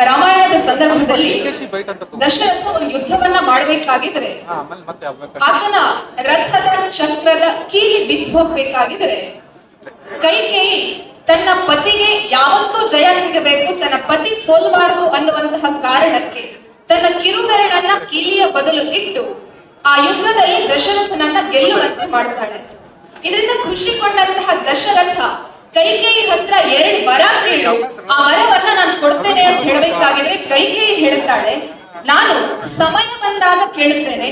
ರಾಮಾಯಣದ ಸಂದರ್ಭದಲ್ಲಿ ದಶರಥ ಒಂದು ಯುದ್ಧವನ್ನ ಮಾಡಬೇಕಾಗಿದ್ರೆ ಆತನ ರಥದ ಚಕ್ರದ ಕೀಲಿ ಬಿದ್ದು ಹೋಗ್ಬೇಕಾಗಿದ್ರೆ ಕೈಕೇಯಿ ತನ್ನ ಪತಿಗೆ ಯಾವತ್ತೂ ಜಯ ಸಿಗಬೇಕು, ತನ್ನ ಪತಿ ಸೋಲ್ಬಾರದು ಅನ್ನುವಂತಹ ಕಾರಣಕ್ಕೆ ತನ್ನ ಕಿರುಬೆರಳನ್ನ ಕೀಲಿಯ ಬದಲು ಇಟ್ಟು ಆ ಯುದ್ಧದಲ್ಲಿ ದಶರಥನನ್ನ ಗೆಲ್ಲುವಂತೆ ಮಾಡ್ತಾಳೆ. ಇದರಿಂದ ಖುಷಿಗೊಂಡಂತಹ ದಶರಥ ಕೈಕೇಯಿ ಹತ್ರ 2 ವರ ಕೇಳು, ಆ ವರವನ್ನ ನಾನು ಕೊಡ್ತೇನೆ ಅಂತ ಹೇಳಬೇಕಾಗಿದ್ರೆ ಕೈಕೇಯಿ ಹೇಳ್ತಾಳೆ, ನಾನು ಸಮಯ ಬಂದಾಗ ಕೇಳುತ್ತೇನೆ.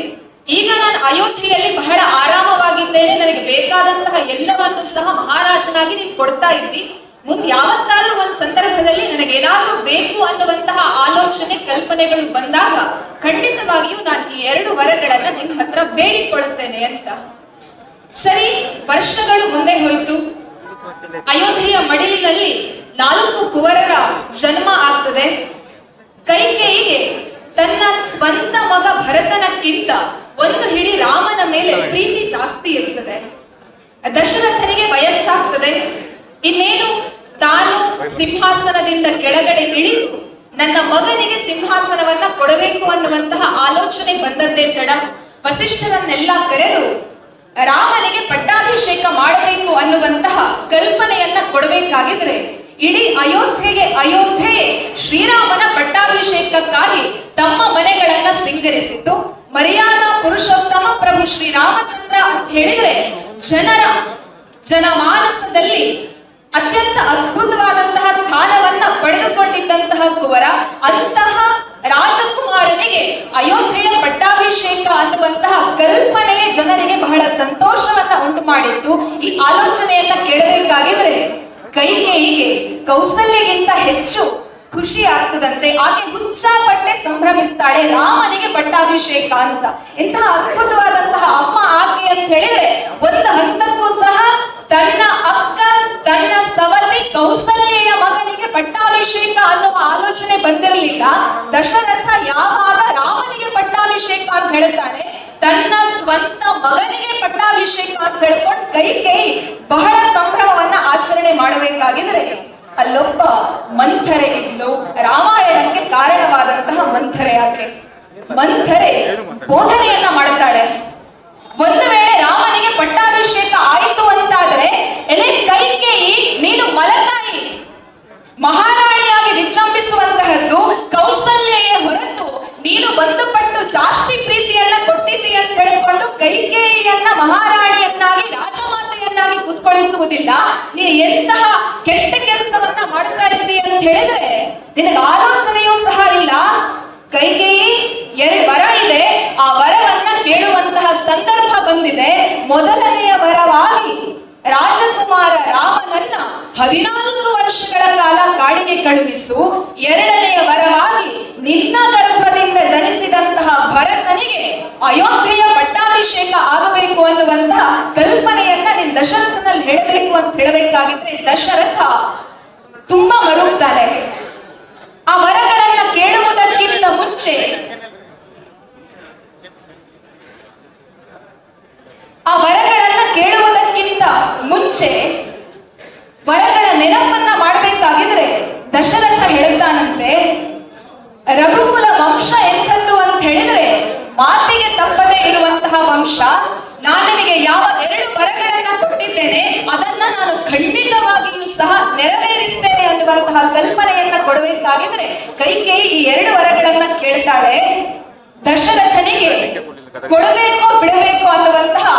ಈಗ ನಾನು ಅಯೋಧ್ಯೆಯಲ್ಲಿ ಬಹಳ ಆರಾಮವಾಗಿದ್ದೇನೆ, ನನಗೆ ಬೇಕಾದಂತಹ ಎಲ್ಲವನ್ನು ಸಹ ಮಹಾರಾಜನಾಗಿ ನೀನು ಕೊಡ್ತಾ ಇದ್ದಿ. ಮುಂದೆ ಯಾವತ್ತಾದ್ರೂ ಒಂದು ಸಂದರ್ಭದಲ್ಲಿ ನನಗೇನಾದ್ರೂ ಬೇಕು ಅನ್ನುವಂತಹ ಆಲೋಚನೆ ಕಲ್ಪನೆಗಳು ಬಂದಾಗ ಖಂಡಿತವಾಗಿಯೂ ನಾನು ಈ 2 ವರಗಳನ್ನ ನಿನ್ನ ಹತ್ರ ಬೇಡಿಕೊಳ್ಳುತ್ತೇನೆ ಅಂತ. ಸರಿ, ವರ್ಷಗಳು ಮುಂದೆ ಹೋಯಿತು. ಅಯೋಧ್ಯೆಯ ಮಡಿಲಿನಲ್ಲಿ 4 ಕುವರರ ಜನ್ಮ ಆಗ್ತದೆ. ಕೈಕೇಯಿಗೆ ತನ್ನ ಸ್ವಂತ ಮಗ ಭರತನಕ್ಕಿಂತ ಒಂದು ಹಿಡಿ ರಾಮನ ಮೇಲೆ ಪ್ರೀತಿ ಜಾಸ್ತಿ ಇರ್ತದೆ. ದಶರಥನಿಗೆ ವಯಸ್ಸಾಗ್ತದೆ. ಇನ್ನೇನು ತಾನು ಸಿಂಹಾಸನದಿಂದ ಕೆಳಗಡೆ ಇಳಿದು ನನ್ನ ಮಗನಿಗೆ ಸಿಂಹಾಸನವನ್ನ ಕೊಡಬೇಕು ಅನ್ನುವಂತಹ ಆಲೋಚನೆ ಬಂದದ್ದೇ ತಡ. ವಸಿಷ್ಠರನ್ನೆಲ್ಲ ಕರೆದು ರಾಮನಿಗೆ ಪಟ್ಟಾಭಿಷೇಕ ಮಾಡಬೇಕು ಅನ್ನುವಂತಹ ಕಲ್ಪನೆಯನ್ನ ಕೊಡಬೇಕಾಗಿದ್ರೆ ಇಡೀ ಅಯೋಧ್ಯೆ ಶ್ರೀರಾಮನ ಪಟ್ಟಾಭಿಷೇಕಕ್ಕಾಗಿ ತಮ್ಮ ಮನೆಗಳನ್ನ ಸಿಂಗರಿಸಿತು. ಮರ್ಯಾದಾ ಪುರುಷೋತ್ತಮ ಪ್ರಭು ಶ್ರೀರಾಮಚಂದ್ರ ಅಂತ ಹೇಳಿದ್ರೆ ಜನಮಾನಸದಲ್ಲಿ ಅತ್ಯಂತ ಅದ್ಭುತವಾದಂತಹ ಸ್ಥಾನವನ್ನ ಪಡೆದುಕೊಂಡಿದ್ದಂತಹ ಕುವರ. ಅಂತಹ ರಾಜಕುಮಾರನಿಗೆ ಅಯೋಧ್ಯೆಯ ಪಟ್ಟಾಭಿಷೇಕ ಅನ್ನುವಂತಹ ಕಲ್ಪನೆಯೇ ಜನರಿಗೆ ಬಹಳ ಸಂತೋಷವನ್ನ ಉಂಟು ಮಾಡಿತ್ತು. ಈ ಆಲೋಚನೆಯನ್ನ ಕೇಳಬೇಕಾಗಿದ್ರೆ ಕೈಕೇಯಿಗೆ ಕೌಸಲ್ಯಗಿಂತ ಹೆಚ್ಚು ಖುಷಿ ಆಗ್ತದಂತೆ. ಆಕೆ ಹುಚ್ಚಾಪಟ್ಟೆ ಸಂಭ್ರಮಿಸ್ತಾಳೆ, ರಾಮನಿಗೆ ಪಟ್ಟಾಭಿಷೇಕ ಅಂತ. ಇಂತಹ ಅದ್ಭುತವಾದಂತಹ ಅಮ್ಮ ಆಕೆ ಅಂತ ಹೇಳಿದ್ರೆ ಒಂದು ಹಂತಕ್ಕೂ ಸಹ ತನ್ನ ಅಕ್ಕ, ತನ್ನ ಸವತಿ ಕೌಸಲ್ಯೆಯ ಮಗನಿಗೆ ಪಟ್ಟಾಭಿಷೇಕ ಅನ್ನುವ ಆಲೋಚನೆ ಬಂದಿರಲಿಲ್ಲ. ದಶರಥ ಯಾವಾಗ ರಾಮನಿಗೆ ಪಟ್ಟಾಭಿಷೇಕ ಅಂತ ಹೇಳ್ತಾನೆ, ತನ್ನ ಸ್ವಂತ ಮಗನಿಗೆ ಪಟ್ಟಾಭಿಷೇಕ ಅಂತ ಹೇಳ್ಕೊಂಡು ಕೈಕೇಯಿ ಬಹಳ ಸಂಭ್ರಮವನ್ನ ಆಚರಣೆ ಮಾಡಬೇಕಾಗಿದ್ರೆ ಅಲ್ಲೊಬ್ಬ ಮಂಥರೆ ಇದ್ಲು. ರಾಮಾಯಣಕ್ಕೆ ಕಾರಣವಾದಂತಹ ಮಂಥರೆ ಆಕೆ. ಮಂಥರೆ ಬೋಧನೆಯನ್ನ ಮಾಡ್ತಾಳೆ. ಒಂದು ವೇಳೆ ರಾಮನಿಗೆ ಪಟ್ಟಾಭಿಷೇಕ ಆಯಿತು ಅಂತಾದ್ರೆ, ಎಲೆ ಕೈಕೇಯಿ ನೀನು ಮಲತಾಯಿ, ಮಹಾರಾಣಿಯಾಗಿ ವಿಜೃಂಭಿಸುವಂತಹದ್ದು ಕೌಸಲ್ಯೆಯೇ ಹೊರತು ನೀನು ಒಂದು ಪಟ್ಟು ಜಾಸ್ತಿ ಪ್ರೀತಿಯನ್ನ ಕೊಟ್ಟಿದ್ದಿ ಅಂತ ಹೇಳಿಕೊಂಡು ಕೈಕೇಯಿಯನ್ನ ಮಹಾರಾಣಿಯನ್ನಾಗಿ ರಾಜಮಾತೆಯನ್ನಾಗಿ ಕೂತ್ಕೊಳ್ಳಿಸುವುದಿಲ್ಲ. ನೀನು ಎಂತಹ ಕೆಟ್ಟ ಕೆಲಸವನ್ನ ಮಾಡ್ತಾ ಇದ್ದಿ ಅಂತ ಹೇಳಿದ್ರೆ ನಿನಗೆ ಆಲೋಚನೆಯೂ ಸಹ ಇಲ್ಲ. ಕೈಕೇಯಿ 2 ವರ ಇದೆ, ಆ ವರವನ್ನ ಕೇಳುವಂತಹ ಸಂದರ್ಭ ಬಂದಿದೆ. ಮೊದಲನೆಯ ವರವಾಗಿ ರಾಜಕುಮಾರ ರಾಮನನ್ನ 14 ವರ್ಷಗಳ ಕಾಲ ಕಾಡಿಗೆ ಕಳುಹಿಸು. 2ನೆಯ ವರವಾಗಿ ನಿನ್ನ ಗರ್ಭದಿಂದ ಜನಿಸಿದಂತಹ ಭರತನಿಗೆ ಅಯೋಧ್ಯೆಯ ಪಟ್ಟಾಭಿಷೇಕ ಆಗಬೇಕು ಅನ್ನುವಂತಹ ಕಲ್ಪನೆಯನ್ನ ನೀನ್ ದಶರಥನಲ್ಲಿ ಹೇಳಬೇಕು ಅಂತ ಹೇಳಬೇಕಾಗಿದ್ರೆ ದಶರಥ ತುಂಬಾ ಮರುಗ್ತಾನೆ. ಆ ವರಗಳನ್ನ ಕೇಳುವುದಕ್ಕಿಂತ ಮುಂಚೆ ವರಗಳ ನೆನಪನ್ನ ಮಾಡಬೇಕಾಗಿದ್ರೆ ದಶರಥ ಹೇಳ್ತಾನಂತೆ, ರಘುಕುಲ ವಂಶ ಎಂಥದ್ದು ಅಂತ ಹೇಳಿದ್ರೆ ಮಾತಿಗೆ ತಪ್ಪದೇ ಇರುವಂತಹ ವಂಶ. ನಾನು ನಿನಗೆ ಯಾವ 2 ವರಗಳನ್ನ ಕೊಟ್ಟಿದ್ದೇನೆ ಅದನ್ನ ನಾನು ಖಂಡಿತವಾಗಿಯೂ ಸಹ ನೆರವೇರಿಸ್ತೇನೆ ಅನ್ನುವಂತಹ ಕಲ್ಪನೆಯನ್ನ ಕೊಡಬೇಕಾಗಿದ್ರೆ ಕೈಕೇಯಿ ಈ 2 ವರಗಳನ್ನ ಕೇಳ್ತಾಳೆ. ದಶರಥನಿಗೆ ಕೊಡಬೇಕೋ ಬಿಡಬೇಕು ಅನ್ನುವಂತಹ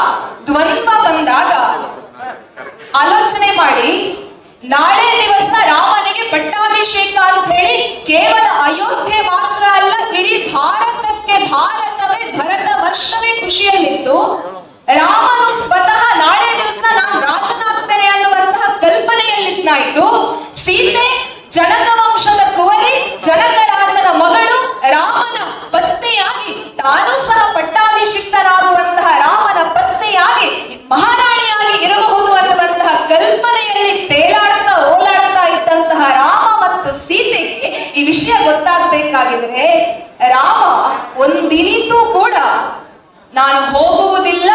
ದ್ವಂದ್ವ ಬಂದಾಗ ಆಲೋಚನೆ ಮಾಡಿ, ನಾಳೆ ದಿವಸ ರಾಮನಿಗೆ ಪಟ್ಟಾಭಿಷೇಕ ಅಂತ ಹೇಳಿ ಕೇವಲ ಅಯೋಧ್ಯೆ ಮಾತ್ರ ಅಲ್ಲ, ಇಡೀ ಭಾರತವೇ ಭರತ ವರ್ಷವೇ ಖುಷಿಯಲ್ಲಿತ್ತು. ರಾಮನು ಸ್ವತಃ ನಾಳೆ ದಿವಸ ನಾನು ರಾಜನಾಗ್ತೇನೆ ಅನ್ನುವಂತಹ ಕಲ್ಪನೆಯಲ್ಲಿದ್ದಾಯ್ತು. ಸೀತೆ ಜನಕ ವಂಶದ ಕುವರಿ, ಜನಕ ರಾಜನ ಮಗಳು, ರಾಮನ ಪತ್ನಿಯಾಗಿ ತಾನು ಸಹ ಪಟ್ಟಾಭಿಷಿಕ್ತನಾಗುವಂತಹ ರಾಮನ ಪತ್ನಿಯಾಗಿ ಮಹಾರಾಣಿಯಾಗಿ ಇರಬಹುದು ಅನ್ನುವಂತಹ ಕಲ್ಪನೆಯಲ್ಲಿ ತೇಲಾಡ್ತಾ ಓಲಾಡ್ತಾ ಇದ್ದಂತಹ ರಾಮ ಮತ್ತು ಸೀತೆಗೆ ಈ ವಿಷಯ ಗೊತ್ತಾಗಬೇಕಾಗಿದ್ರೆ ರಾಮ ಒಂದಿನಿತೂ ಕೂಡ ನಾನು ಹೋಗುವುದಿಲ್ಲ,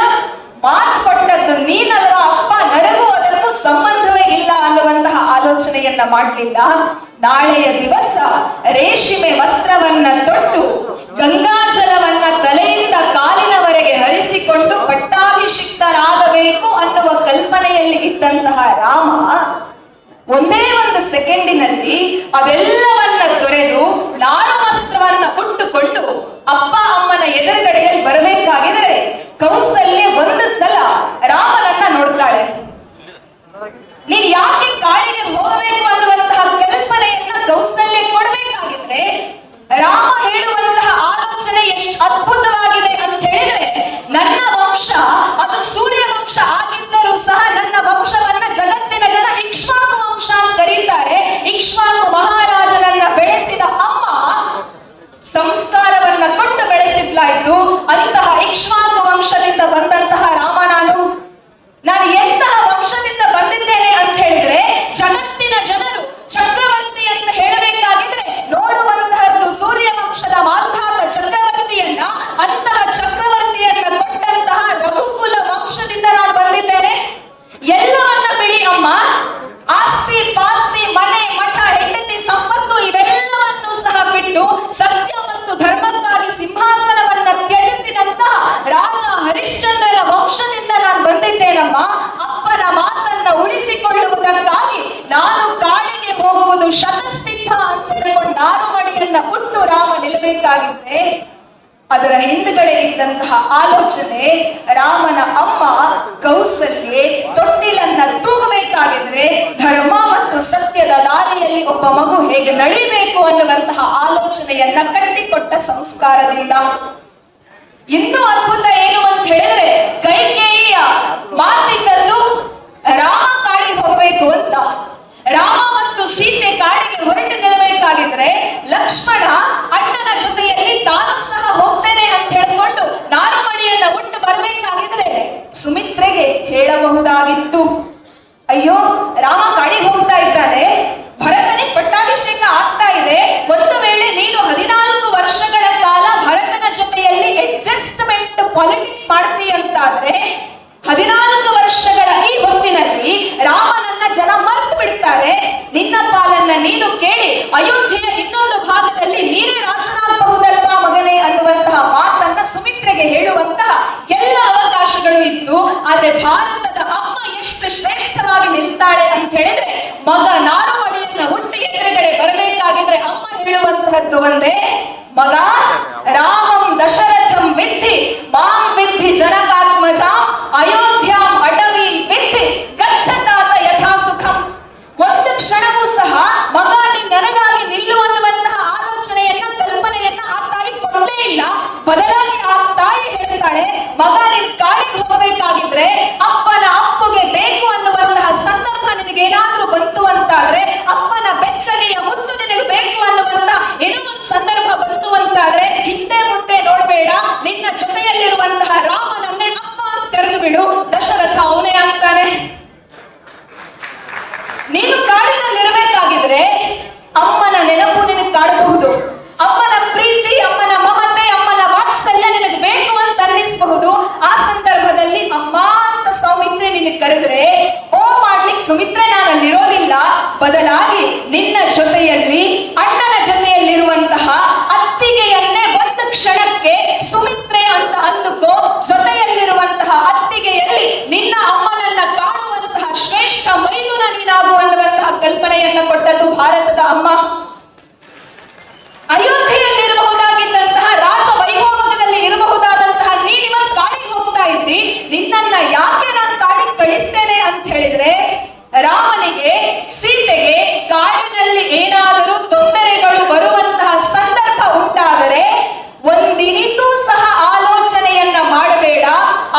ಮಾತು ಕೊಟ್ಟದ್ದು ನೀನಲ್ವಾ ಅಪ್ಪ, ನನಗೂ ಅದಕ್ಕೂ ಸಂಬಂಧವೇ ಇಲ್ಲ ಅನ್ನುವಂತಹ ಆಲೋಚನೆಯನ್ನ ಮಾಡಲಿಲ್ಲ. ನಾಳೆಯ ದಿವಸ ರೇಷ್ಮೆ ವಸ್ತ್ರವನ್ನ ತೊಟ್ಟು ಗಂಗಾಜಲವನ್ನ ತಲೆಯಿಂದ ಕಾಲಿನವರೆಗೆ ಹರಿಸಿಕೊಂಡು ಪಟ್ಟಾಭಿಷಿಕ್ತರಾಗಬೇಕು ಅನ್ನುವ ಕಲ್ಪನೆಯಲ್ಲಿ ಇದ್ದಂತಹ ರಾಮ ಒಂದೇ ಒಂದು ಸೆಕೆಂಡಿನಲ್ಲಿ ಅದೆಲ್ಲವನ್ನ ತೊರೆದು ನಾರು ವಸ್ತ್ರವನ್ನ ಉಟ್ಟುಕೊಂಡು ಅಪ್ಪ ಅಮ್ಮನ ಎದುರುಗಡೆಯಲ್ಲಿ ಬರಬೇಕಾಗಿದ್ರೆ ಕೌಸಲ್ಯ ಒಂದು ಸಲ ರಾಮನನ್ನ ನೋಡ್ತಾಳೆ. ನೀನ್ ಯಾಕೆ ಕಾಡಿಗೆ ಹೋಗಬೇಕು ಅನ್ನುವಂತಹ ಕಲ್ಪನೆಯನ್ನ ಕೌಸಲ್ಯ ಕೊಡಬೇಕಾಗಿದ್ರೆ ರಾಮ ಹೇಳುವಂತಹ ಆಲೋಚನೆ ಎಷ್ಟು ಅದ್ಭುತವಾಗಿದೆ ಅಂತ ಹೇಳಿದ್ರೆ, ನನ್ನ ವಂಶ ಅದು ಸೂರ್ಯ ವಂಶ ಆಗಿದ್ದರೂ ಸಹ ನನ್ನ ವಂಶವನ್ನ ಜಗತ್ತಿನ ಜನ ಇಕ್ಷ್ವಾಕು ವಂಶ ಅಂತ ಕರೀತಾರೆ. ಇಕ್ಷ್ವಾಕು ಮಹಾರಾಜನನ್ನ ಬೆಳೆಸಿದ ಅಮ್ಮ ಸಂಸ್ಕಾರವನ್ನ ಕೊಟ್ಟು ಬೆಳೆಸಿದ್ಲಾಯ್ತು. ಅಂತಹ ಇಕ್ಷ್ವಾಕು ವಂಶದಿಂದ ಬಂದಂತಹ ರಾಮ ನಾನು ಎಂತಹ ವಂಶದಿಂದ ಬಂದಿದ್ದೇನೆ ಅಂತ ಹೇಳಿದ್ರೆ, ಜಗತ್ತಿನ ಜನರು ಚಕ್ರವರ್ತಿ ಅಂತ ಹೇಳಬೇಕಾಗಿದ್ರೆ ನೋಡುವಂತಹದ್ದು ಸೂರ್ಯ ವಂಶದ ಮಾಂಧಾತ ಚಕ್ರವರ್ತಿಯನ್ನ. ಅಂತಹ ಚಕ್ರವರ್ತಿಯನ್ನ ಕೊಟ್ಟಂತಹ ರಘುಕುಲ ವಂಶದಿಂದ ನಾನು ಬಂದಿದ್ದೇನೆ. ಎಲ್ಲವನ್ನ ಬಿಡಿ ಅಮ್ಮ, ಆಸ್ತಿ ಪಾಸ್ತಿ ಮನೆ ಮಠ ಹೆಂಡತಿ ಸಂಪತ್ತು ಇವೆಲ್ಲವನ್ನೂ ಸಹ ಬಿಟ್ಟು ಸತ್ಯ ಮತ್ತು ಧರ್ಮಕ್ಕಾಗಿ ಸಿಂಹಾಸನವನ್ನ ತ್ಯಜಿಸಿದಂತಹ ರಾಜ ಹರಿಶ್ಚಂದ್ರನ ವಂಶದಿಂದ ನಾನು ಬಂದಿದ್ದೇನಮ್ಮ. ಅಪ್ಪನ ಮಾತನ್ನ ಉಳಿಸಿಕೊಳ್ಳುವುದಕ್ಕಾಗಿ ನಾನು ಕಾಡಿಗೆ ಹೋಗುವುದು ಶತಸಿದ್ಧ ಅಂತ ಹೇಳಿಕೊಂಡು ನಾರುಮಡಿಯನ್ನ ಉಟ್ಟು ರಾಮ ನಿಲ್ಲಬೇಕಾಗಿದ್ರೆ ಅದರ ಹಿಂದುಗಡೆ ಇದ್ದಂತಹ ಆಲೋಚನೆ, ರಾಮನ ಅಮ್ಮ ಕೌಸಲ್ಯೆ ತೊಟ್ಟಿಲನ್ನ ತೂಗಬೇಕಾಗಿದ್ರೆ ಧರ್ಮ ಮತ್ತು ಸತ್ಯದ ದಾರಿಯಲ್ಲಿ ಒಬ್ಬ ಮಗು ಹೇಗೆ ನಡಿಬೇಕು ಅನ್ನುವಂತಹ ಆಲೋಚನೆಯನ್ನ ಕಟ್ಟಿಕೊಟ್ಟ ಸಂಸ್ಕಾರದಿಂದ. ಇನ್ನೂ ಅದ್ಭುತ ಏನು ಅಂತ ಹೇಳಿದ್ರೆ, ಕೈಕೇಯಿಯ ಮಾತಿದ್ದದ್ದು ರಾಮ ಕಾಡಿಗೆ ಹೋಗಬೇಕು ಅಂತ. ರಾಮ ಮತ್ತು ಸೀತೆ ಕಾಡಿಗೆ ಹೊರಟು ನಿಲ್ಲಬೇಕಾಗಿದ್ರೆ ಲಕ್ಷ್ಮಣ ಅಣ್ಣನ ಜೊತೆಯಲ್ಲಿ ತಾನು ಸಹ ಹೋಗ್ತೇನೆ ಅಂತ ಹೇಳ್ಕೊಂಡು ನಾರುಮಡಿಯನ್ನ ಉಟ್ಟು ಬರಬೇಕಾಗಿದ್ರೆ ಸುಮಿತ್ರೆಗೆ ಹೇಳಬಹುದಾಗಿತ್ತು, ಅಯ್ಯೋ ರಾಮ ಕಾಡಿಗೆ ಹೋಗ್ತಾ ಇದ್ದಾನೆ, ಭರತನಿಗೆ ಪಟ್ಟಾಭಿಷೇಕ ಆಗ್ತಾ ಇದೆ, ಒಂದು ವೇಳೆ ನೀನು 14 ವರ್ಷಗಳ ಕಾಲ ಭರತನ ಜೊತೆಯಲ್ಲಿ ಅಡ್ಜಸ್ಟ್ಮೆಂಟ್ ಪಾಲಿಟಿಕ್ಸ್ ಮಾಡ್ತೀಯ ಅಂತಾದ್ರೆ 14 ವರ್ಷಗಳ ಈ ಹೊತ್ತಿನಲ್ಲಿ ರಾಮನನ್ನ ಜನ ಮರ್ತು ಬಿಡ್ತಾರೆ. ನಿನ್ನ ಪಾಲನ್ನ ನೀನು ಕೇಳಿ ಅಯೋಧ್ಯೆಯ ಇನ್ನೊಂದು ಭಾಗದಲ್ಲಿ ನೀನೇ ರಾಜನಾಗಬಹುದಲ್ವಾ ಮಗನೇ ಅನ್ನುವಂತಹ ಮಾತನ್ನ ಸುಮಿತ್ರೆಗೆ ಹೇಳುವಂತಹ ಎಲ್ಲ ಅವಕಾಶಗಳು ಇತ್ತು. ಆದ್ರೆ ಭಾರತದ ಅಮ್ಮ ಎಷ್ಟು ಶ್ರೇಷ್ಠವಾಗಿ ನಿಲ್ತಾಳೆ ಅಂತ ಹೇಳಿದ್ರೆ, ಮಗ ನಾರುಮಡಿಯನ್ನ ಹುಟ್ಟಿ ಎದುರುಗಡೆ ಬರಬೇಕಾಗಿದ್ರೆ ಅಮ್ಮ ಹೇಳುವಂತಹದ್ದು ಒಂದೇ, ಮಗ ರಾಮಂ ದಶರಥಂ ವಿದ್ಧಿ ಮಾಂ ವಿದ್ಧಿ ಜನಕಾತ್ಮಜ ಅಯೋಧ್ಯಾಂ ಅಟವೀಂ ವಿದ್ಧಿ ಗಚ್ಚತಾತ ಯಥಾ ಸುಖಂ. ಒಂದು ಕ್ಷಣವೂ ಸಹ ಮಗ ನನಗಾಗಿ ನಿಲ್ಲು ಅನ್ನುವಂತಹ ಆಲೋಚನೆಯನ್ನ ಕಲ್ಪನೆಯನ್ನ ಆ ತಾಯಿ ಕೊಡಲೇ ಇಲ್ಲ. ಬದಲಾಗಿ ಆ ತಾಯಿ ಹೇಳ್ತಾಳೆ, ಮಗ ನೀನ್ ಕಾಡಿಗೆ ಹೋಗಬೇಕಾಗಿದ್ರೆ ಅಪ್ಪನ ಅಪ್ಪುಗೆ ಬೇಕು ಅನ್ನುವಂತಹ ಸಂದರ್ಭ ನಿನಗೇನಾದ್ರೂ ಬಂತು ಅಂತಾದ್ರೆ, ಅಪ್ಪನ ಬೆಚ್ಚನೆಯ ಮುತ್ತು ನಿನಗೆ ಬೇಕು ಅನ್ನುವಂತಹ ಏನೋ ಒಂದು ಸಂದರ್ಭ ಬಂತು ಅಂತಾದ್ರೆ ಹಿಂದೆ ಮುಂದೆ ನೋಡಬೇಡ, ನಿನ್ನ ಜೊತೆಯಲ್ಲಿರುವಂತಹ ರಾಮನನ್ನೇ ಅಪ್ಪ ಅಂತ ಕರೆದು ಬಿಡು, ದಶರಥ ಅವನೇ ಆಗ್ತಾನೆ. ನೀನು ಕಾಡಿನಲ್ಲಿರಬೇಕಾಗಿದ್ರೆ ಅಮ್ಮನ ನೆನಪು ನಿನಗೆ ಕಾಡಬಹುದು, ಅಮ್ಮನ ಪ್ರೀತಿ, ಅಮ್ಮನ ಮಮತೆ, ಅಮ್ಮನ ವಾತ್ಸಲ್ಯ ನಿನಗೆ ಬೇಕು ಅಂತ ಅನ್ನಿಸಬಹುದು. ಆ ಸಂದರ್ಭದಲ್ಲಿ ಅಮ್ಮ ಅಂತ ಸೌಮಿತ್ರೆ ನಿನಗೆ ಕರೆದ್ರೆ ಓ ಮಾಡ್ಲಿಕ್ಕೆ ಸುಮಿತ್ರೆ ನಾನು ಅಲ್ಲಿರೋದಿಲ್ಲ, ಬದಲಾಗಿ ನಿನ್ನ ಜೊತೆಯಲ್ಲಿ ಅಣ್ಣನ ಜೊತೆಯಲ್ಲಿರುವಂತಹ ಅತ್ತಿಗೆಯನ್ನೇ ಒಂದು ಕ್ಷಣಕ್ಕೆ ಸುಮಿತ್ರೆ ಅಂತ ಅಂದುಕೋ. ಜೊತೆಯಲ್ಲಿರುವಂತಹ ಅತ್ತಿಗೆಯಲ್ಲಿ ನಿನ್ನ ಅಮ್ಮನನ್ನ ಕಾಣುವಂತಹ ಶ್ರೇಷ್ಠ ಮೈದುನ ನೀನಾಗು ಅನ್ನುವಂತಹ ಕಲ್ಪನೆಯನ್ನ ಕೊಟ್ಟದ್ದು ಭಾರತದ ಅಮ್ಮ. ಅಯೋಧ್ಯೆಯಲ್ಲಿರಬಹುದಾಗಿದ್ದಂತಹ ರಾಜ ವೈಭೋಗದಲ್ಲಿ ಇರಬಹುದಾದಂತಹ ನೀನಿವತ್ತು ಕಾಡಿಗೆ ಹೋಗ್ತಾ ಇದ್ದಿ, ನಿನ್ನನ್ನ ಯಾಕೆ ನಾನು ಕಾಡಿಗೆ ಕಳಿಸ್ತೇನೆ ಅಂತ ಹೇಳಿದ್ರೆ, ರಾಮನಿಗೆ ಸೀತೆಗೆ ಕಾಡಿನಲ್ಲಿ ಏನಾದರೂ ತೊಂದರೆಗಳು ಬರುವಂತಹ ಸಂದರ್ಭ ಉಂಟಾದರೆ ಒಂದಿನಿತೂ ಸಹ ಆಲೋಚನೆಯನ್ನ ಮಾಡಬೇಡ.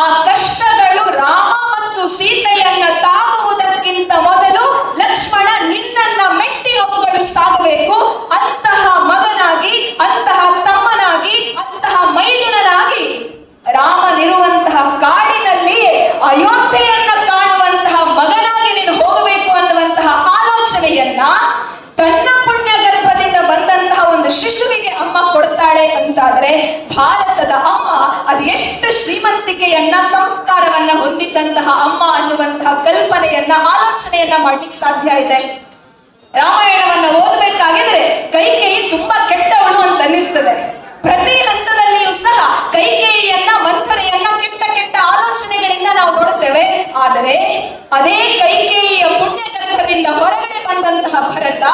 ಆ ಕಷ್ಟಗಳು ರಾಮ ಮತ್ತು ಸೀತೆಯನ್ನ ತಾಗುವುದಕ್ಕಿಂತ ಮೊದಲು ಲಕ್ಷ್ಮಣ ನಿನ್ನನ್ನ ಮೆಟ್ಟಿ ಅವುಗಳು ಸಾಗಬೇಕು. ಅಂತಹ ಮಗನಾಗಿ, ಅಂತಹ ತಮ್ಮನಾಗಿ, ಅಂತಹ ಮೈದುನನಾಗಿ ರಾಮನಿರುವಂತಹ ಕಾಡಿನಲ್ಲಿಯೇ ಅಯೋಧ್ಯೆಯನ್ನ ಕಾಣುವಂತಹ ಮಗನಾಗಿ ನೀನು ಹೋಗಬೇಕು ಅನ್ನುವಂತಹ ಆಲೋಚನೆಯನ್ನ ತನ್ನ ಪುಣ್ಯ ಗರ್ಭದಿಂದ ಬಂದಂತಹ ಒಂದು ಶಿಶುವಿಗೆ ಅಮ್ಮ ಕೊಡ್ತಾಳೆ ಅಂತಾದ್ರೆ ಭಾರತದ ಅಮ್ಮ ಅದು ಎಷ್ಟು ಶ್ರೀಮಂತಿಕೆಯನ್ನ ಸಂಸ್ಕಾರವನ್ನ ಹೊಂದಿದ್ದಂತಹ ಅಮ್ಮ ಅನ್ನುವಂತಹ ಕಲ್ಪನೆಯನ್ನ ಆಲೋಚನೆಯನ್ನ ಮಾಡ್ಲಿಕ್ಕೆ ಸಾಧ್ಯ ಇದೆ. ರಾಮಾಯಣವನ್ನ ಓದಬೇಕಾಗಿದ್ರೆ ಕೈಕೇಯಿ ತುಂಬಾ ಕೆಟ್ಟವಳು ಅಂತ ಅನ್ನಿಸ್ತದೆ. ಪ್ರತಿ ಹಂತದಲ್ಲಿಯೂ ಸಹ ಕೈಕೇಯಿಯನ್ನ ಮಂಥರೆಯನ್ನ ಕೆಟ್ಟ ಕೆಟ್ಟ ಆಲೋಚನೆಗಳಿಂದ ನಾವು ನೋಡುತ್ತೇವೆ. ಆದರೆ ಅದೇ ಕೈಕೇಯಿಯ ಪುಣ್ಯ ಗರ್ಭದಿಂದ ಹೊರಗಡೆ ಬಂದಂತಹ ಭರತ,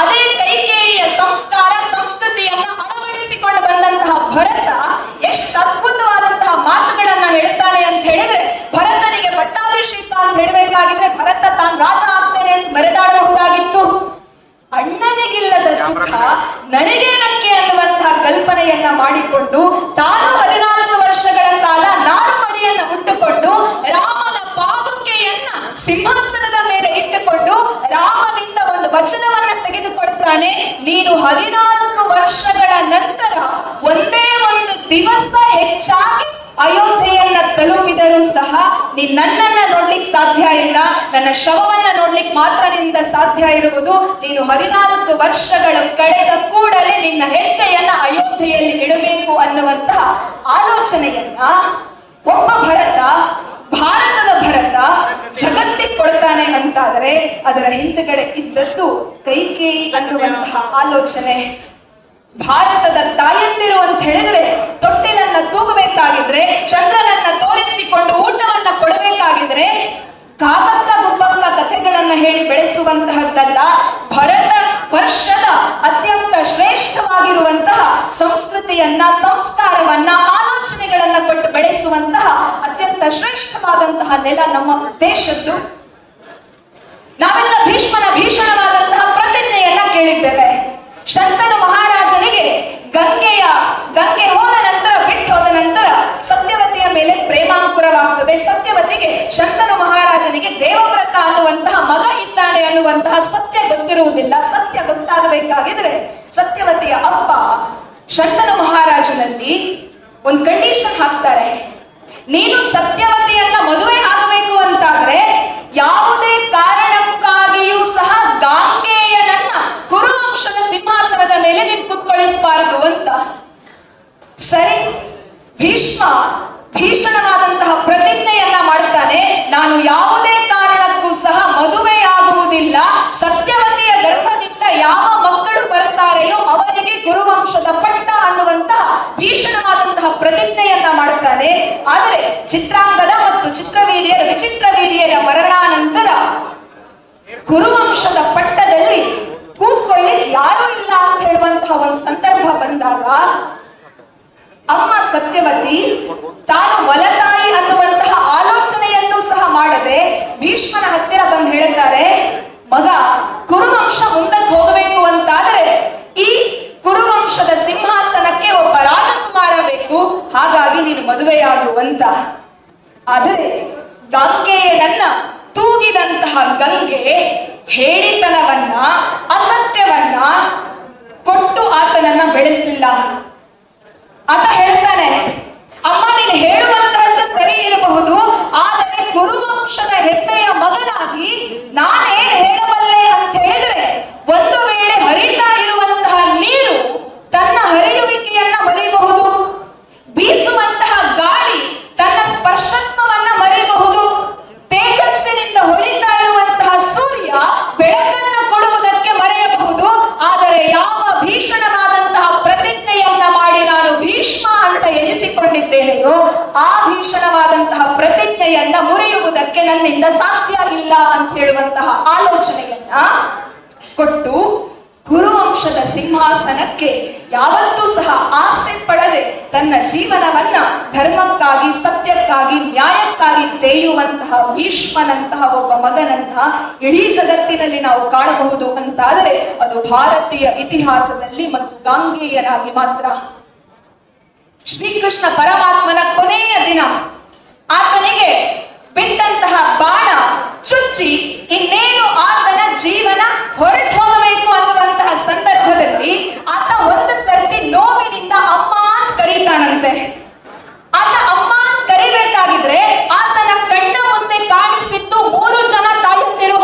ಅದೇ ಕೈಕೇಯಿಯ ಸಂಸ್ಕಾರ ಸಂಸ್ಕೃತಿಯನ್ನ ಅಳವಡಿಸಿಕೊಂಡು ಬಂದಂತಹ ಭರತ ಎಷ್ಟು ಅದ್ಭುತವಾದಂತಹ ಮಾತುಗಳನ್ನ ಹೇಳ್ತಾನೆ ಅಂತ ಹೇಳಿದ್ರೆ, ಭರತನಿಗೆ ಪಟ್ಟಾಭಿಷೇಕ ಅಂತ ಹೇಳಬೇಕಾಗಿದ್ರೆ ಭರತ ತಾನು ರಾಜ ಆಗ್ತೇನೆ ಅಂತ ಮೆರೆದಾಡಬಹುದಾಗಿತ್ತು. ಅಣ್ಣನಿಗಿಲ್ಲದ ಸುಖ ನನಗೇನಕ್ಕೆ ಅನ್ನುವಂತಹ ಕಲ್ಪನೆಯನ್ನ ಮಾಡಿಕೊಂಡು ತಾನು 14 ವರ್ಷಗಳ ಕಾಲ ನಾರುಮಡಿಯನ್ನು ಉಟ್ಟುಕೊಂಡು ರಾಮನ ಪಾದುಕೆಯನ್ನ ಸಿಂಹಾಸನದ ಮೇಲೆ ಇಟ್ಟುಕೊಂಡು ರಾಮನಿಂದ ಒಂದು ವಚನವನ್ನ ತೆಗೆದುಕೊಳ್ತಾನೆ. ನೀನು 14 ವರ್ಷಗಳ ನಂತರ ಒಂದೇ ಒಂದು ದಿವಸ ಹೆಚ್ಚಾಗಿ ಅಯೋಧ್ಯೆಯನ್ನ ತಲುಪಿದರೂ ಸಹ ನೀನ್ ನನ್ನನ್ನ ನೋಡ್ಲಿಕ್ಕೆ ಸಾಧ್ಯ ಇಲ್ಲ, ನನ್ನ ಶವವನ್ನ ನೋಡ್ಲಿಕ್ಕೆ ಮಾತ್ರ ನಿಂದ ಸಾಧ್ಯ ಇರುವುದು. ನೀನು 14 ವರ್ಷಗಳು ಕಳೆದ ಕೂಡಲೇ ನಿನ್ನ ಹೆಜ್ಜೆಯನ್ನ ಅಯೋಧ್ಯೆಯಲ್ಲಿ ಇಡಬೇಕು ಅನ್ನುವಂತಹ ಆಲೋಚನೆಯನ್ನ ಒಬ್ಬ ಭರತ, ಭಾರತದ ಭರತ ಜಗತ್ತಿಗೆ ಕೊಡ್ತಾನೆ ಅಂತಾದರೆ ಅದರ ಹಿಂದುಗಡೆ ಇದ್ದದ್ದು ಕೈಕೇಯಿ ಅನ್ನುವಂತಹ ಆಲೋಚನೆ. ಭಾರತದ ತಾಯಂದಿರು ಅಂತ ಹೇಳಿದ್ರೆ ತೊಟ್ಟಿಲನ್ನ ತೂಗಬೇಕಾಗಿದ್ರೆ, ಚಂದ್ರನನ್ನ ತೋರಿಸಿಕೊಂಡು ಊಟವನ್ನ ಕೊಡಬೇಕಾಗಿದ್ರೆ ಕಾಗಕ್ಕ ಗುಬ್ಬಕ್ಕ ಕಥೆಗಳನ್ನ ಹೇಳಿ ಬೆಳೆಸುವಂತಹದ್ದಲ್ಲ. ಭರತ ವರ್ಷದ ಅತ್ಯಂತ ಶ್ರೇಷ್ಠವಾಗಿರುವಂತಹ ಸಂಸ್ಕೃತಿಯನ್ನ, ಸಂಸ್ಕಾರವನ್ನ, ಆಲೋಚನೆಗಳನ್ನ ಕೊಟ್ಟು ಬೆಳೆಸುವಂತಹ ಅತ್ಯಂತ ಶ್ರೇಷ್ಠವಾದಂತಹ ನೆಲ ನಮ್ಮ ದೇಶದ್ದು. ನಾವೆಲ್ಲ ಭೀಷ್ಮನ ಭೀಷಣವಾದಂತಹ ಪ್ರತಿಜ್ಞೆಯನ್ನ ಕೇಳಿದ್ದೇವೆ. ಶಂತನು ಮಹಾರಾಜನಿಗೆ ಗಂಗೆ ಹೋದ ನಂತರ, ಬಿಟ್ಟು ಹೋದ ನಂತರ ಸತ್ಯವತಿಯ ಮೇಲೆ ಪ್ರೇಮಾಂಕುರವಾಗ್ತದೆ. ಸತ್ಯವತಿಗೆ ಶಂತನು ಮಹಾರಾಜನಿಗೆ ದೇವವ್ರತ ಅನ್ನುವಂತಹ ಮಗ ಇದ್ದಾನೆ ಅನ್ನುವಂತಹ ಸತ್ಯ ಗೊತ್ತಿರುವುದಿಲ್ಲ. ಸತ್ಯ ಗೊತ್ತಾಗಬೇಕಾಗಿದ್ರೆ ಸತ್ಯವತಿಯ ಅಪ್ಪ ಶಂತನು ಮಹಾರಾಜನಲ್ಲಿ ಒಂದು ಕಂಡೀಷನ್ ಹಾಕ್ತಾರೆ. ನೀನು ಸತ್ಯವತಿಯನ್ನ ಮದುವೆ ಆಗಬೇಕು ಅಂತಾದ್ರೆ ಯಾವುದೇ ಕಾರಣಕ್ಕಾಗಿಯೂ ಸಹ ಗಾಂಗೇಯನನ್ನ ಕುರುವಂಶದ ಸಿಂಹಾಸನದ ಮೇಲೆ ನೀನು ಕುತ್ಕೊಳಿಸಬಾರದು ಅಂತ. ಸರಿ, ಭೀಷ್ಮ ಭೀಷಣವಾದಂತಹ ಪ್ರತಿಜ್ಞೆಯನ್ನ ಮಾಡ್ತಾನೆ. ನಾನು ಯಾವುದೇ ಕಾರಣಕ್ಕೂ ಸಹ ಮದುವೆಯಾಗುವುದಿಲ್ಲ, ಸತ್ಯವತಿಯ ಗರ್ಭದಿಂದ ಯಾವ ಮಕ್ಕಳು ಬರ್ತಾರೆಯೋ ಅವರಿಗೆ ಕುರುವಂಶದ ಪಟ್ಟ ಅನ್ನುವಂತಹ ಭೀಷಣವಾದಂತಹ ಪ್ರತಿಜ್ಞೆಯನ್ನ ಮಾಡ್ತಾನೆ. ಆದರೆ ಚಿತ್ರಾಂಗದ ಮತ್ತು ವಿಚಿತ್ರವೀರ್ಯರ ಮರಣಾನಂತರ ಕುರುವಂಶದ ಪಟ್ಟದಲ್ಲಿ ಕೂತ್ಕೊಳ್ಳಿಕ್ಕೆ ಯಾರೂ ಇಲ್ಲ ಅಂತ ಹೇಳುವಂತಹ ಒಂದು ಸಂದರ್ಭ ಬಂದಾಗ ಅಮ್ಮ ಸತ್ಯವತಿ ತಾನು ವಲತಾಯಿ ಅನ್ನುವಂತಹ ಆಲೋಚನೆಯನ್ನು ಸಹ ಮಾಡದೆ ಭೀಷ್ಮನ ಹತ್ತಿರ ಬಂದು ಹೇಳ್ತಾರೆ, ಮಗ, ಕುರುವಂಶ ಮುಂದಕ್ಕೆ ಹೋಗಬೇಕು ಅಂತಾದರೆ ಈ ಕುರುವಂಶದ ಸಿಂಹಾಸನಕ್ಕೆ ಒಬ್ಬ ರಾಜಕುಮಾರ ಬೇಕು, ಹಾಗಾಗಿ ನೀನು ಮದುವೆಯಾಗುವಂತ. ಆದರೆ ಗಾಂಗೆಯನನ್ನ ತೂಗಿದಂತಹ ಗಂಗೆ ಹೇಳಿತನವನ್ನ, ಅಸತ್ಯವನ್ನ ಕೊಟ್ಟು ಆತನನ್ನ ಬೆಳೆಸಲಿಲ್ಲ. ಆತ ಹೇಳ್ತಾನೆ, ಅಮ್ಮ ನೀನು ಹೇಳುವಂತಹದ್ದು ಸರಿ ಇರಬಹುದು, ಆದರೆ ಕುರುವಂಶದ ಹೆಮ್ಮೆಯ ಮಗನಾಗಿ ನಾನೇನ್ ಹೇಳಬಲ್ಲೆ ಅಂತ ಹೇಳಿದ್ರೆ, ಒಂದು ವೇಳೆ ಹರಿತಾ ಇರುವಂತಹ ನೀರು ತನ್ನ ಹರಿಯುವಿಕೆಯನ್ನ ಮರೆಯಬಹುದು, ಬೀಸುವಂತಹ ಗಾಳಿ ತನ್ನ ಸ್ಪರ್ಶತ್ವವನ್ನ ಮರೆಯಬಹುದು, ತೇಜಸ್ಸಿನಿಂದ ಹೊಳಿತಾ ಇರುವಂತಹ ಸೂರ್ಯ ಬೆಳಕನ್ನು ಕೊಡುವುದಕ್ಕೆ ಮರೆಯಬಹುದು. ಆದರೆ ಯಾವ ಭೀಷಣವಾದಂತಹ ಪ್ರತಿಜ್ಞೆಯನ್ನ ಮಾಡಿ ನಾನು ಭೀಷ್ಮ ಅಂತ ಎನಿಸಿಕೊಂಡಿದ್ದೇನೆಯೋ ಆ ಭೀಷಣವಾದಂತಹ ಪ್ರತಿಜ್ಞೆಯನ್ನ ಮುರಿಯುವುದಕ್ಕೆ ನನ್ನಿಂದ ಸಾಧ್ಯ ಇಲ್ಲ ಅಂತ ಹೇಳುವಂತಹ ಆಲೋಚನೆಯನ್ನ ಕೊಟ್ಟು ಕುರುವಂಶದ ಸಿಂಹಾಸನಕ್ಕೆ ಯಾವತ್ತೂ ಸಹ ಆಸೆ ಪಡದೆ ತನ್ನ ಜೀವನವನ್ನ ಧರ್ಮಕ್ಕಾಗಿ, ಸತ್ಯಕ್ಕಾಗಿ, ನ್ಯಾಯಕ್ಕಾಗಿ ತೇಯುವಂತಹ ಭೀಷ್ಮನಂತಹ ಒಬ್ಬ ಮಗನನ್ನ ಇಡೀ ಜಗತ್ತಿನಲ್ಲಿ ನಾವು ಕಾಣಬಹುದು ಅಂತಾದರೆ ಅದು ಭಾರತೀಯ ಇತಿಹಾಸದಲ್ಲಿ ಮತ್ತು ಗಾಂಗೇಯನಾಗಿ ಮಾತ್ರ. ಶ್ರೀಕೃಷ್ಣ ಪರಮಾತ್ಮನ ಕೊನೆಯ ದಿನ ಆತನಿಗೆ ಬಿಟ್ಟಂತಹ ಬಾಣ ಚುಚ್ಚಿ ಇನ್ನೇನು ಆತನ ಜೀವನ ಹೊರಟು ಹೋಗಬೇಕು ಅನ್ನುವಂತಹ ಸಂದರ್ಭದಲ್ಲಿ ಆತ ಒಂದು ಸರ್ತಿ ನೋವಿನಿಂದ ಅಮ್ಮ ಅಂತ ಕರೀತಾನಂತೆ. ಆತ ಅಮ್ಮ ಅಂತ ಕರಿಬೇಕಾಗಿದ್ರೆ ಆತನ ಕಣ್ಣ ಮುಂದೆ ಕಾಣಿಸಿದ್ದು 3 ಜನ ತಾಯಂದಿರು.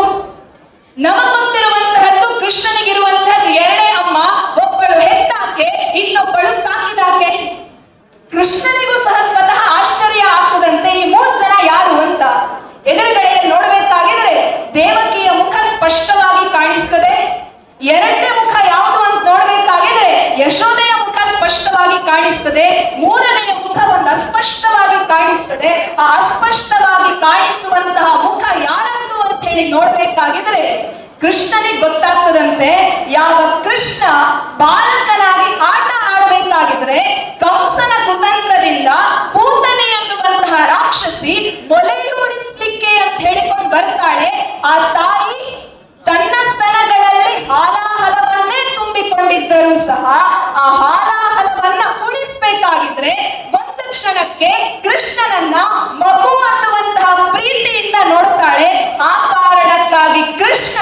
ನಮಗೊತ್ತಿರುವಂತಹದ್ದು ಕೃಷ್ಣನಿಗಿರುವಂತಹದ್ದು 2 ಅಮ್ಮ, ಒಬ್ಬಳು ಹೆತ್ತಾಕೆ, ಇನ್ನೊಬ್ಬಳು ಸಾಕಿದಾಕೆ. ಕೃಷ್ಣನಿಗೂ ಸಹ ಕೃಷ್ಣನಿಗೆ ಗೊತ್ತಾಗ್ತದಂತೆ, ಯಾವ ಕೃಷ್ಣ ಬಾಲಕನಾಗಿ ಆಟ ಆಡಬೇಕಾಗಿದ್ರೆ ಕಂಸನ ಕುತಂತ್ರದಿಂದ ಪೂತನೆ ಅನ್ನುವಂತಹ ರಾಕ್ಷಸಿ ಮೊಲೆಯೂಡಿಸ್ಲಿಕ್ಕೆ ಅಂತ ಹೇಳಿಕೊಂಡು ಬರ್ತಾಳೆ. ಆ ತಾಯಿ ತನ್ನ ಸ್ತನಗಳಲ್ಲಿ ಹಾಲಾಹಲವನ್ನೇ ತುಂಬಿಕೊಂಡಿದ್ದರೂ ಸಹ ಆ ಹಾಲಾಹಲವನ್ನ ಉಳಿಸ್ಬೇಕಾಗಿದ್ರೆ ಒಂದು ಕ್ಷಣಕ್ಕೆ ಕೃಷ್ಣನನ್ನ ಮಗು ಅನ್ನುವಂತಹ ಪ್ರೀತಿಯಿಂದ ನೋಡ್ತಾಳೆ. ಆ ಕಾರಣಕ್ಕಾಗಿ ಕೃಷ್ಣ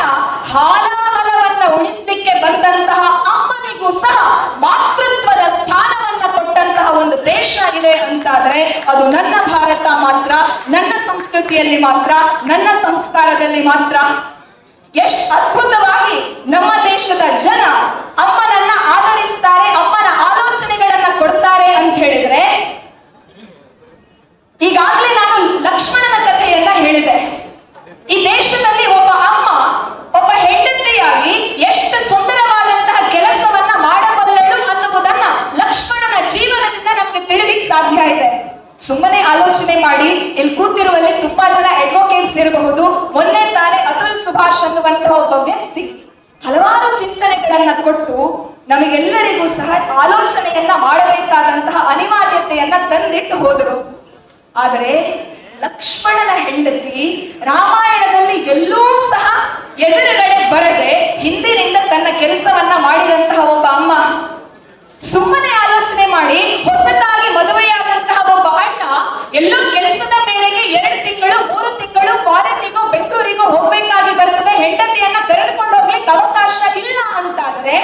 ಹಾಲಾಹಲವನ್ನ ಉಳಿಸ್ಲಿಕ್ಕೆ ಬಂದಂತಹ ಅಮ್ಮನಿಗೂ ಸಹ ಮಾತೃತ್ವದ ಸ್ಥಾನವನ್ನ ಕೊಟ್ಟಂತಹ ಒಂದು ದೇಶ ಇದೆ ಅಂತಾದ್ರೆ ಅದು ನನ್ನ ಭಾರತ ಮಾತ್ರ, ನನ್ನ ಸಂಸ್ಕೃತಿಯಲ್ಲಿ ಮಾತ್ರ, ನನ್ನ ಸಂಸ್ಕಾರದಲ್ಲಿ ಮಾತ್ರ. ಎಷ್ಟು ಅದ್ಭುತವಾಗಿ ನಮ್ಮ ದೇಶದ ಜನ ಅಮ್ಮನನ್ನ ಆದರಿಸ್ತಾರೆ, ಅಮ್ಮನ ಆಲೋಚನೆಗಳನ್ನ ಕೊಡ್ತಾರೆ ಅಂತ ಹೇಳಿದ್ರೆ, ಈಗಾಗಲೇ ನಾನು ಲಕ್ಷ್ಮಣನ ಕಥೆಯನ್ನ ಹೇಳಿದೆ. ಈ ದೇಶದಲ್ಲಿ ಒಬ್ಬ ಅಮ್ಮ ಒಬ್ಬ ಹೆಂಡತಿಯಾಗಿ ಎಷ್ಟು ಸುಂದರವಾದಂತಹ ಕೆಲಸವನ್ನ ಮಾಡಬಲ್ಲಳು ಅನ್ನುವುದನ್ನ ಲಕ್ಷ್ಮಣನ ಜೀವನದಿಂದ ನಮ್ಗೆ ತಿಳಿಲಿಕ್ಕೆ ಸಾಧ್ಯ ಇದೆ. ಸುಮ್ಮನೆ ಆಲೋಚನೆ ಮಾಡಿ, ಇಲ್ಲಿ ಕೂತಿರುವಲ್ಲಿ ತುಂಬಾ ಜನ ಅಡ್ವೊಕೇಟ್ಸ್ ಇರಬಹುದು. ಮೊನ್ನೆ ತಾನೇ ಅತುಲ್ ಸುಭಾಷ್ ಅನ್ನುವಂತಹ ಒಬ್ಬ ವ್ಯಕ್ತಿ ಹಲವಾರು ಚಿಂತನೆಗಳನ್ನ ಕೊಟ್ಟು ನಮಗೆಲ್ಲರಿಗೂ ಸಹ ಆಲೋಚನೆಯನ್ನ ಮಾಡಬೇಕಾದಂತಹ ಅನಿವಾರ್ಯತೆಯನ್ನ ತಂದಿಟ್ಟು ಹೋದರು. ಆದರೆ ಲಕ್ಷ್ಮಣನ ಹೆಂಡತಿ ರಾಮಾಯಣದಲ್ಲಿ ಎಲ್ಲೂ ಸಹ ಎದುರುಗಡೆ ಬರದೆ ಹಿಂದಿನಿಂದ ತನ್ನ ಕೆಲಸವನ್ನ ಮಾಡಿದಂತಹ ಒಬ್ಬ ಅಮ್ಮ. ಸುಮ್ಮನೆ ಆಲೋಚನೆ ಮಾಡಿ, ಹೊಸದಾಗಿ ಮದುವೆಯಾದಂತಹ ಒಬ್ಬ ಅಣ್ಣ ಎಲ್ಲೋ ಕೆಲಸದ ಮೇರೆಗೆ 2 ತಿಂಗಳು 3 ತಿಂಗಳು ಫಾರಿನ್ನಿಗೋ ಬೆಂಗಳೂರಿಗೋ ಹೋಗ್ಬೇಕಾಗಿ ಬರ್ತದೆ. ಹೆಂಡತಿಯನ್ನ ಕರೆದುಕೊಂಡು ಹೋಗ್ಲಿಕ್ಕೆ ಅವಕಾಶ ಇಲ್ಲ ಅಂತಾದ್ರೆ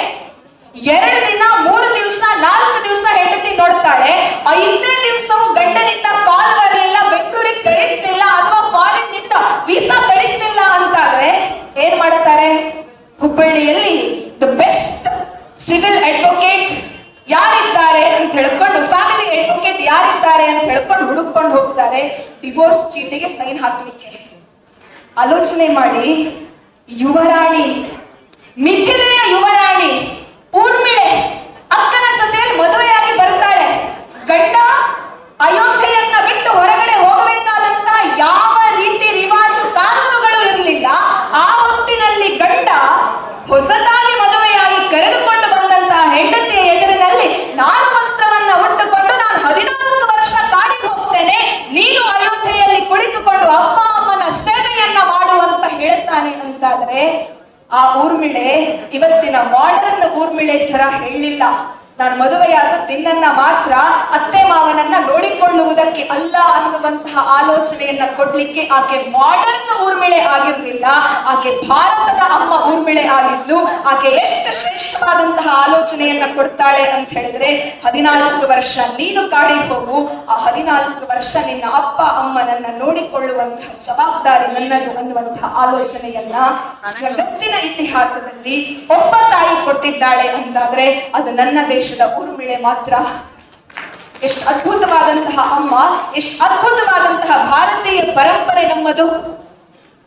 2 ದಿನ 3 ದಿವಸ 4 ದಿವಸ ಹೆಂಡತಿ ನೋಡ್ತಾಳೆ. 5ನೇ ದಿವಸವೂ ಗಂಡನಿಂದ ಕಾಲ್ ಬರಲಿಲ್ಲ, ಬೆಂಗಳೂರಿಗೆ ಕಳಿಸ್ತಿಲ್ಲ ಅಥವಾ ಫಾರಿನ್ ನಿಂದ ವೀಸಾ ಕಳಿಸ್ತಿಲ್ಲ ಅಂತಾದ್ರೆ ಏನ್ ಮಾಡ್ತಾರೆ? ಹುಬ್ಬಳ್ಳಿಯಲ್ಲಿ ದ ಬೆಸ್ಟ್ ಸಿವಿಲ್ ಅಡ್ವೊಕೇಟ್ ಯಾರಿದ್ದಾರೆ ಅಂತ ಹೇಳ್ಕೊಂಡು, ಫ್ಯಾಮಿಲಿ ಅಡ್ವೊಕೇಟ್ ಯಾರಿದ್ದಾರೆ ಅಂತ ಹೇಳ್ಕೊಂಡು ಹುಡುಕೊಂಡು ಹೋಗ್ತಾರೆ ಡಿವೋರ್ಸ್ ಚೀಟಿಗೆ ಸೈನ್ ಹಾಕ್ಲಿಕ್ಕೆ. ಆಲೋಚನೆ ಮಾಡಿ, ಯುವರಾಣಿ, ಮಿಥಿಲೆಯ ಯುವರಾಣಿ ಊರ್ಮಿಳೆ ಅಕ್ಕನ ಜೊತೆಯಲ್ಲಿ ಮದುವೆಯಾಗಿ ಬರ್ತಾಳೆ. ಗಂಡ ಅಯೋಧ್ಯೆಯನ್ನ ಬಿಟ್ಟು ಹೊರಗಡೆ ಹೋಗಬೇಕಾದಂತಹ ಯಾವ ರೀತಿ ರಿವಾಜು ಕಾನೂನುಗಳು ಇರಲಿಲ್ಲ. ಆ ಹೊತ್ತಿನಲ್ಲಿ ಗಂಡ ಹೊಸದಾಗಿ ಮದುವೆಯಾಗಿ ಕರೆದುಕೊಂಡು ಬಂದಂತಹ ಹೆಂಡತಿಯ ಎದುರಿನಲ್ಲಿ ನಾನು ವಸ್ತ್ರವನ್ನ ಉಟ್ಟುಕೊಂಡು ನಾನು 14 ವರ್ಷ ಕಾಡಿಗೆ ಹೋಗ್ತೇನೆ, ನೀನು ಅಯೋಧ್ಯೆಯಲ್ಲಿ ಕುಳಿತುಕೊಂಡು ಅಪ್ಪ ಅಮ್ಮನ ಸೇವೆಯನ್ನ ಮಾಡುವಂತ ಹೇಳ್ತಾನೆ ಅಂತಾದ್ರೆ ಆ ಊರ್ಮಿಳೆ ಇವತ್ತಿನ ಮಾಡರ್ನ್ ಊರ್ಮಿಳೆ ತರ ಹೇಳಿಲ್ಲ. ನಾನು ಮದುವೆಯಾದ ದಿನನ್ನ ಮಾತ್ರ ಅತ್ತೆ ಮಾವನನ್ನ ನೋಡಿಕೊಳ್ಳುವುದಕ್ಕೆ ಅಲ್ಲ ಅನ್ನುವಂತಹ ಆಲೋಚನೆಯನ್ನ ಕೊಡ್ಲಿಕ್ಕೆ ಆಕೆ ಮಾಡರ್ನ್ ಊರ್ಮಿಳೆ ಆಗಿರ್ಲಿಲ್ಲ, ಆಕೆ ಭಾರತದ ಅಮ್ಮ ಊರ್ಮಿಳೆ ಆಗಿದ್ಲು. ಆಕೆ ಎಷ್ಟು ಶ್ರೇಷ್ಠವಾದಂತಹ ಆಲೋಚನೆಯನ್ನ ಕೊಡ್ತಾಳೆ ಅಂತ ಹೇಳಿದ್ರೆ, 14 ವರ್ಷ ನೀನು ಕಾಡಿಗೆ ಹೋಗು, ಆ 14 ವರ್ಷ ನಿನ್ನ ಅಪ್ಪ ಅಮ್ಮನನ್ನ ನೋಡಿಕೊಳ್ಳುವಂತಹ ಜವಾಬ್ದಾರಿ ನನ್ನದು ಅನ್ನುವಂತಹ ಆಲೋಚನೆಯನ್ನ ಜಗತ್ತಿನ ಇತಿಹಾಸದಲ್ಲಿ ಒಬ್ಬ ತಾಯಿ ಕೊಟ್ಟಿದ್ದಾಳೆ ಅಂತಾದ್ರೆ ಅದು ನನ್ನ ದೇಶದ ಊರ್ಮಿಳೆ ಮಾತ್ರ. ಎಷ್ಟು ಅದ್ಭುತವಾದಂತಹ ಅಮ್ಮ, ಎಷ್ಟು ಅದ್ಭುತವಾದಂತಹ ಭಾರತೀಯ ಪರಂಪರೆ ನಮ್ಮದು.